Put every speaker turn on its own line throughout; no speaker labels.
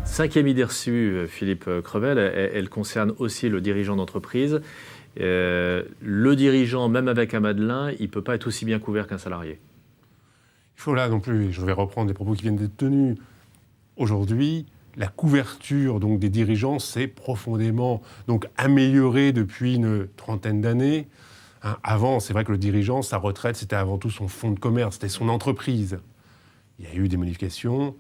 Cinquième idée reçue, Philippe Crevel, elle concerne aussi le dirigeant d'entreprise. Le dirigeant, même avec un Madelin, il ne peut pas être aussi bien couvert qu'un salarié.
Il faut là non plus, je vais reprendre des propos qui viennent d'être tenus. Aujourd'hui, la couverture donc, des dirigeants s'est profondément améliorée depuis une trentaine d'années. Avant, c'est vrai que le dirigeant, sa retraite, c'était avant tout son fonds de commerce, c'était son entreprise. Il y a eu des modifications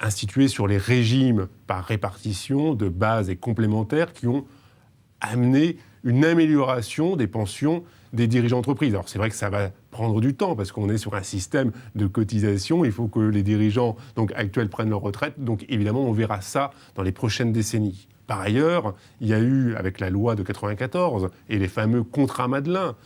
instituées sur les régimes par répartition de base et complémentaires qui ont amené une amélioration des pensions des dirigeants d'entreprise. Alors c'est vrai que ça va prendre du temps parce qu'on est sur un système de cotisation. Il faut que les dirigeants actuels prennent leur retraite. Donc évidemment, on verra ça dans les prochaines décennies. Par ailleurs, il y a eu, avec la loi de 94 et les fameux contrats Madelin,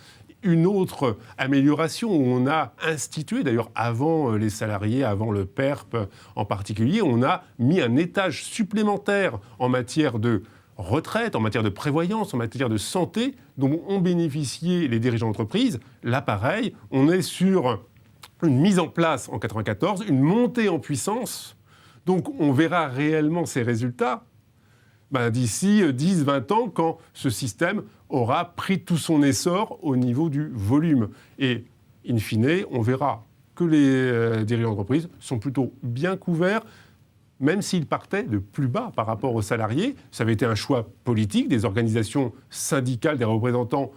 une autre amélioration où on a institué, d'ailleurs avant les salariés, avant le PERP en particulier, on a mis un étage supplémentaire en matière de retraite, en matière de prévoyance, en matière de santé, dont ont bénéficié les dirigeants d'entreprise. Là, pareil, on est sur une mise en place en 94, une montée en puissance. Donc, on verra réellement ces résultats d'ici 10-20 ans, quand ce système aura pris tout son essor au niveau du volume. Et, in fine, on verra que les dirigeants d'entreprise sont plutôt bien couverts, même s'ils partaient de plus bas par rapport aux salariés. Ça avait été un choix politique des organisations syndicales, des représentants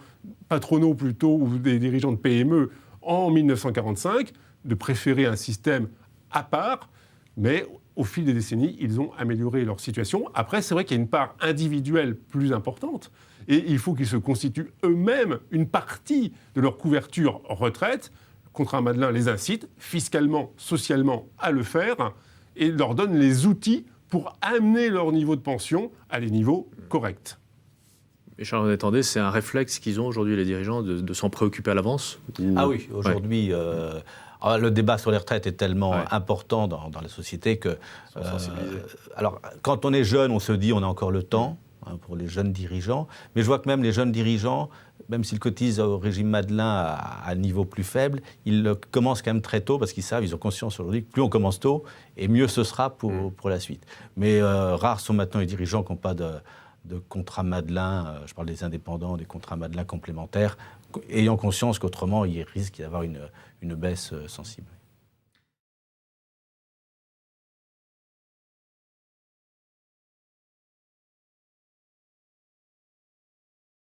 patronaux plutôt, ou des dirigeants de PME en 1945, de préférer un système à part, mais au fil des décennies, ils ont amélioré leur situation. Après, c'est vrai qu'il y a une part individuelle plus importante, et il faut qu'ils se constituent eux-mêmes une partie de leur couverture retraite. Le contrat Madelin les incite, fiscalement, socialement, à le faire, et leur donne les outils pour amener leur niveau de pension à des niveaux corrects.
Et Charles Attendez, c'est un réflexe qu'ils ont aujourd'hui, les dirigeants, de s'en préoccuper à l'avance
Ah oui, aujourd'hui, le débat sur les retraites est tellement important dans la société que... alors, quand on est jeune, on se dit on a encore le temps pour les jeunes dirigeants, mais je vois que même les jeunes dirigeants, même s'ils cotisent au régime Madelin à un niveau plus faible, ils commencent quand même très tôt parce qu'ils savent, ils ont conscience aujourd'hui que plus on commence tôt, et mieux ce sera pour la suite. Mais rares sont maintenant les dirigeants qui n'ont pas de contrat Madelin, je parle des indépendants, des contrats Madelin complémentaires, ayant conscience qu'autrement, il risque d'y avoir une baisse sensible.